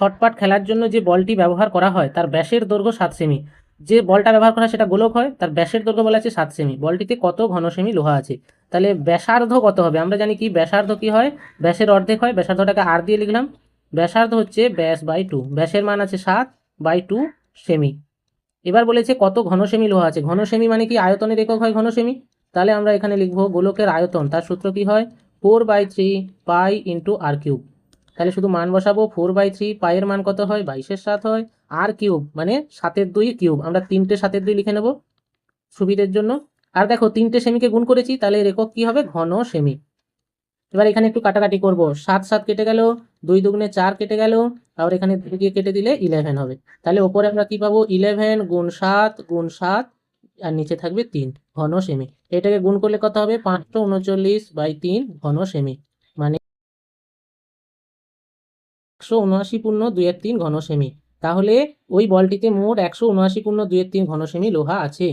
ছটপাট খেলার জন্য যে বলটি ব্যবহার করা হয় তার ব্যাসের দৈর্ঘ্য 7 সেমি। যে বলটা ব্যবহার করা হয় সেটা গোলক হয়, তার ব্যাসের দৈর্ঘ্য বলা আছে 7 সেমি। বলটিতে কত ঘন সেমি লোহা আছে? তাহলে ব্যাসার্ধ কত হবে? আমরা জানি কি ব্যাসার্ধ কি হয়, ব্যাসের অর্ধেক হয়। ব্যাসার্ধটাকে আর দিয়ে লিখলাম। ব্যাসার্ধ হচ্ছে ব্যাস বাই 2, ব্যাসের মান আছে 7/2 সেমি। এবার বলেছে কত ঘন সেমি লোহা আছে। ঘন সেমি মানে কি আয়তনের একক হয় ঘন সেমি। তাহলে আমরা এখানে লিখবো গোলকের আয়তন, তার সূত্র কি হয় 4/3 পাই ইন্টু আর কিউব। তাহলে শুধু মান বসাবো, 4/3 পাইয়ের মান কত হয় 22/7 হয়, আর কিউব মানে 7/2 কিউব। আমরা 3টে 7/2 লিখে নেব সুবিধের জন্য। আর দেখো 3টে সেমিকে গুণ করেছি, তাহলে এর একক কি হবে ঘন সেমি। এবার এখানে একটু কাটাকাটি করব, 7 কেটে গেল, 2 দুগুণে 4 কেটে গেল, আর এখানে 2 দিয়ে কেটে দিলে 11 হবে। তাহলে ওপরে আমরা কি পাবো 11 গুণ 7 গুণ 7, আর নিচে থাকবে 3 ঘন সেমি। এটাকে গুণ করলে কত হবে 539/3 ঘন সেমি, মানে 179.2-3 ঘন সেমি। তাহলে ওই বলটিতে মোট 179.2-3 ঘন সেমি লোহা আছে।